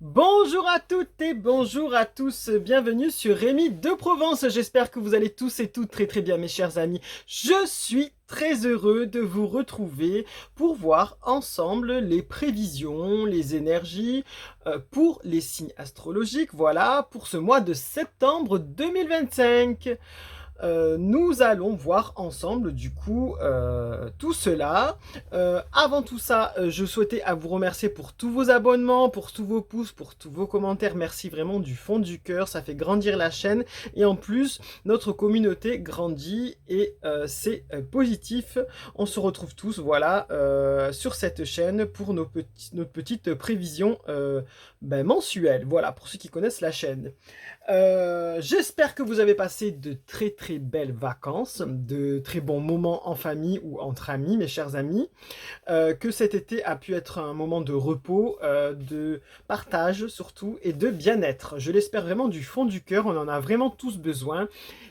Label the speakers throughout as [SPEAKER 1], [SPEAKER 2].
[SPEAKER 1] Bonjour à toutes et bonjour à tous, bienvenue sur Rémi de Provence. J'espère que vous allez tous et toutes très bien mes chers amis. Je suis très heureux de vous retrouver pour voir ensemble les prévisions, les énergies pour les signes astrologiques, voilà, pour ce mois de septembre 2025. Nous allons voir ensemble du coup tout cela. Avant tout ça, je souhaitais à vous remercier pour tous vos abonnements, pour tous vos pouces, pour tous vos commentaires. Merci vraiment du fond du cœur, ça fait grandir la chaîne et en plus notre communauté grandit et c'est positif. On se retrouve tous voilà sur cette chaîne pour notre petite prévision mensuelle. Voilà pour ceux qui connaissent la chaîne. J'espère que vous avez passé de très belles vacances, de très bons moments en famille ou entre amis, mes chers amis. Que cet été a pu être un moment de repos, de partage surtout et de bien-être. Je l'espère vraiment du fond du cœur, on en a vraiment tous besoin.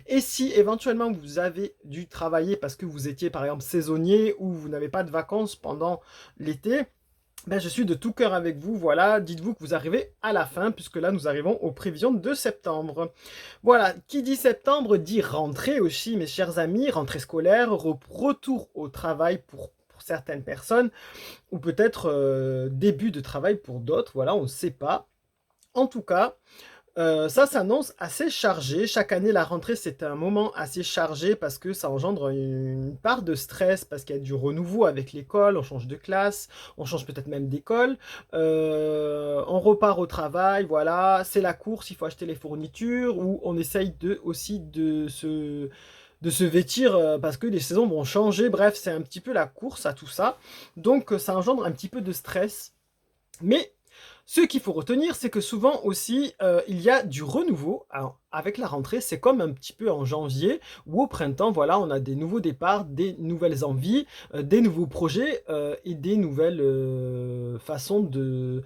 [SPEAKER 1] Et si éventuellement vous avez dû travailler parce que vous étiez par exemple saisonnier ou vous n'avez pas de vacances pendant l'été, je suis de tout cœur avec vous, voilà, dites-vous que vous arrivez à la fin, puisque là nous arrivons aux prévisions de septembre. Voilà, qui dit septembre dit rentrée aussi, mes chers amis, rentrée scolaire, retour au travail pour certaines personnes, ou peut-être début de travail pour d'autres, voilà, on ne sait pas. En tout cas, ça s'annonce assez chargé. Chaque année, la rentrée, c'est un moment assez chargé parce que ça engendre une part de stress, parce qu'il y a du renouveau avec l'école, on change de classe, on change peut-être même d'école, on repart au travail, voilà, c'est la course, il faut acheter les fournitures, ou on essaye aussi de se vêtir parce que les saisons vont changer. Bref, c'est un petit peu la course à tout ça. Donc, ça engendre un petit peu de stress. Mais ce qu'il faut retenir, c'est que souvent aussi, il y a du renouveau. Alors, avec la rentrée, c'est comme un petit peu en janvier ou au printemps, voilà, on a des nouveaux départs, des nouvelles envies, des nouveaux projets et des nouvelles façons de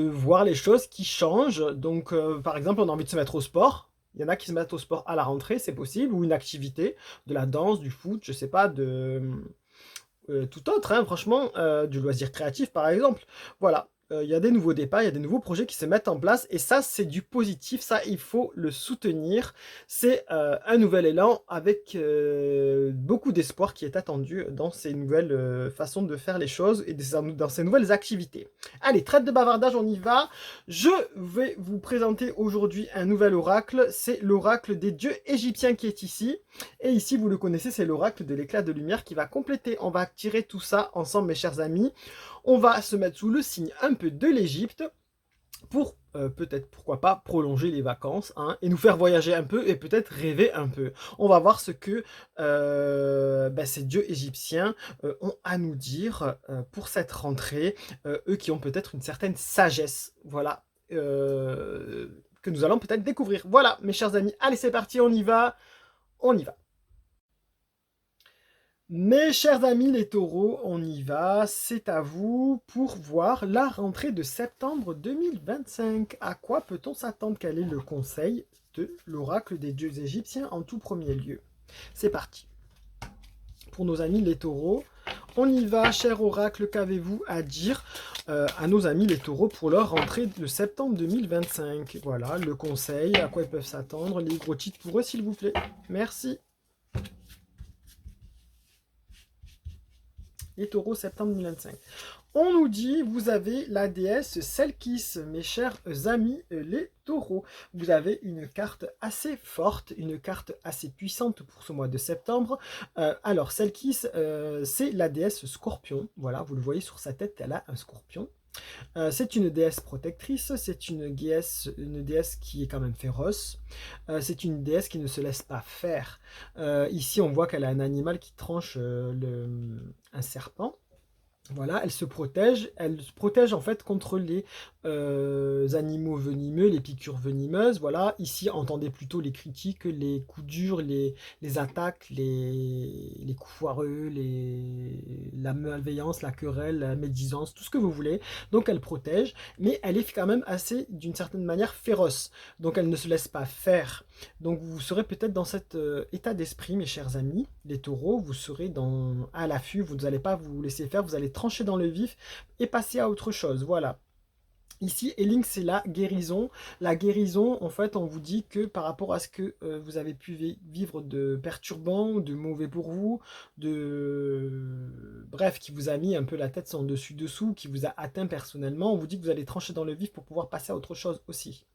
[SPEAKER 1] voir les choses qui changent. Donc, par exemple, on a envie de se mettre au sport. Il y en a qui se mettent au sport à la rentrée, c'est possible, ou une activité, de la danse, du foot, je sais pas, tout autre, hein, franchement, du loisir créatif par exemple. Voilà, il y a des nouveaux départs, il y a des nouveaux projets qui se mettent en place et ça c'est du positif, ça il faut le soutenir. C'est un nouvel élan avec beaucoup d'espoir qui est attendu dans ces nouvelles façons de faire les choses et dans ces nouvelles activités. Allez, trêve de bavardage, on y va. Je vais vous présenter aujourd'hui un nouvel oracle, c'est l'oracle des dieux égyptiens qui est ici. Et ici, vous le connaissez, c'est l'oracle de l'éclat de lumière qui va compléter. On va tirer tout ça ensemble, mes chers amis. On va se mettre sous le signe un peu de l'Égypte pour peut-être, pourquoi pas, prolonger les vacances hein, et nous faire voyager un peu et peut-être rêver un peu. On va voir ce que ces dieux égyptiens ont à nous dire pour cette rentrée, eux qui ont peut-être une certaine sagesse, voilà, que nous allons peut-être découvrir. Voilà, mes chers amis, allez c'est parti, on y va, on y va. Mes chers amis les taureaux, on y va, c'est à vous pour voir la rentrée de septembre 2025. À quoi peut-on s'attendre? Quel est le conseil de l'oracle des dieux égyptiens en tout premier lieu? C'est parti. Pour nos amis les taureaux, on y va, cher oracle, qu'avez-vous à dire à nos amis les taureaux pour leur rentrée de septembre 2025? Voilà, le conseil, à quoi ils peuvent s'attendre, les gros titres pour eux s'il vous plaît. Merci. Les taureaux, septembre 2025. On nous dit, vous avez la déesse Selkis, mes chers amis les taureaux. Vous avez une carte assez forte, une carte assez puissante pour ce mois de septembre. Alors, Selkis, c'est la déesse Scorpion. Voilà, vous le voyez sur sa tête, elle a un scorpion. C'est une déesse protectrice, c'est une déesse qui est quand même féroce. C'est une déesse qui ne se laisse pas faire. Ici, on voit qu'elle a un animal qui tranche un serpent. Voilà, elle se protège en fait contre les animaux venimeux, les piqûres venimeuses. Voilà, ici entendez plutôt les critiques, les coups durs, les attaques, les coups foireux, la malveillance, la querelle, la médisance, tout ce que vous voulez. Donc elle protège, mais elle est quand même assez, d'une certaine manière, féroce. Donc elle ne se laisse pas faire. Donc vous serez peut-être dans cet état d'esprit, mes chers amis, les taureaux, vous serez à l'affût, vous n'allez pas vous laisser faire, vous allez trancher dans le vif et passer à autre chose, voilà. Ici, Healing, c'est la guérison. La guérison, en fait, on vous dit que par rapport à ce que vous avez pu vivre de perturbant, de mauvais pour vous, bref, qui vous a mis un peu la tête en dessus-dessous, qui vous a atteint personnellement, on vous dit que vous allez trancher dans le vif pour pouvoir passer à autre chose aussi.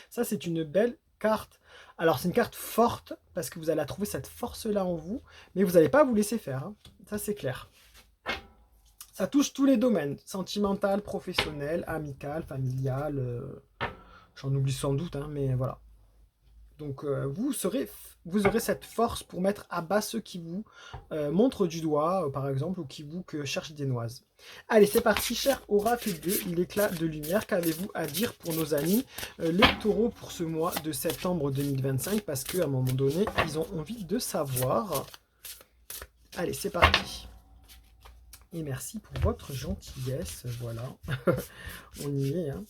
[SPEAKER 1] Ça, c'est une belle carte. Alors, c'est une carte forte, parce que vous allez trouver cette force-là en vous, mais vous n'allez pas vous laisser faire, hein. Ça, c'est clair. Ça touche tous les domaines, sentimental, professionnel, amical, familial, j'en oublie sans doute, hein, mais voilà. Donc vous aurez cette force pour mettre à bas ceux qui vous montrent du doigt, par exemple, ou qui vous cherchent des noises. Allez, c'est parti, cher Oracle de l'éclat de lumière. Qu'avez-vous à dire pour nos amis les taureaux pour ce mois de septembre 2025? Parce qu'à un moment donné, ils ont envie de savoir. Allez, c'est parti. Et merci pour votre gentillesse, voilà. On y est, hein.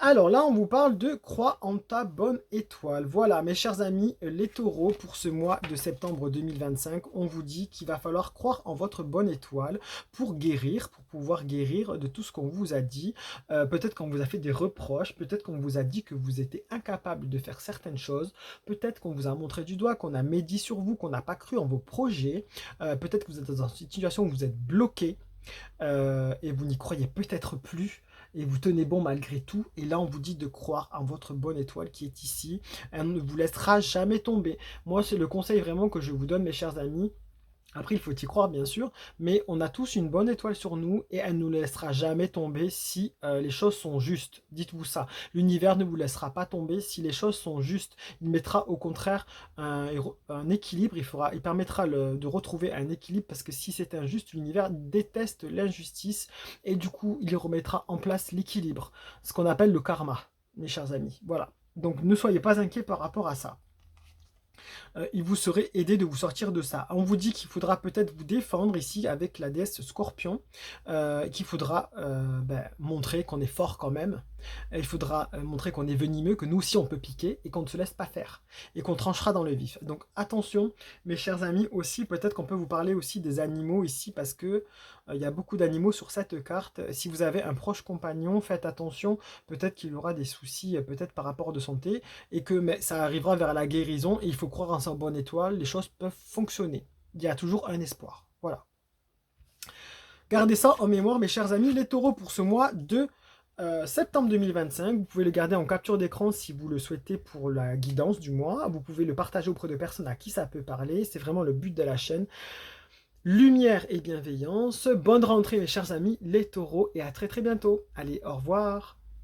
[SPEAKER 1] Alors là, on vous parle de crois en ta bonne étoile. Voilà, mes chers amis, les taureaux, pour ce mois de septembre 2025, on vous dit qu'il va falloir croire en votre bonne étoile pour guérir, pour pouvoir guérir de tout ce qu'on vous a dit. Peut-être qu'on vous a fait des reproches, peut-être qu'on vous a dit que vous étiez incapable de faire certaines choses, peut-être qu'on vous a montré du doigt, qu'on a médit sur vous, qu'on n'a pas cru en vos projets, peut-être que vous êtes dans une situation où vous êtes bloqué et vous n'y croyez peut-être plus. Et vous tenez bon malgré tout. Et là, on vous dit de croire en votre bonne étoile qui est ici. Elle ne vous laissera jamais tomber. Moi, c'est le conseil vraiment que je vous donne, mes chers amis. Après, il faut y croire, bien sûr, mais on a tous une bonne étoile sur nous et elle ne nous laissera jamais tomber si les choses sont justes. Dites-vous ça. L'univers ne vous laissera pas tomber si les choses sont justes. Il mettra au contraire un équilibre. Il permettra de retrouver un équilibre parce que si c'est injuste, l'univers déteste l'injustice et du coup, il remettra en place l'équilibre. Ce qu'on appelle le karma, mes chers amis. Voilà. Donc, ne soyez pas inquiets par rapport à ça. Il vous serait aidé de vous sortir de ça. On vous dit qu'il faudra peut-être vous défendre ici avec la déesse Scorpion, qu'il faudra montrer qu'on est fort quand même. Il faudra montrer qu'on est venimeux, que nous aussi on peut piquer et qu'on ne se laisse pas faire et qu'on tranchera dans le vif. Donc attention, mes chers amis, aussi peut-être qu'on peut vous parler aussi des animaux ici parce que il y a beaucoup d'animaux sur cette carte. Si vous avez un proche compagnon, faites attention, peut-être qu'il aura des soucis peut-être par rapport de santé et que mais ça arrivera vers la guérison et il faut croire en sa bonne étoile, les choses peuvent fonctionner. Il y a toujours un espoir. Voilà. Gardez ça en mémoire, mes chers amis. Les taureaux pour ce mois de septembre 2025. Vous pouvez le garder en capture d'écran si vous le souhaitez pour la guidance du mois. Vous pouvez le partager auprès de personnes à qui ça peut parler. C'est vraiment le but de la chaîne. Lumière et bienveillance. Bonne rentrée, mes chers amis, les taureaux, et à très très bientôt. Allez, au revoir.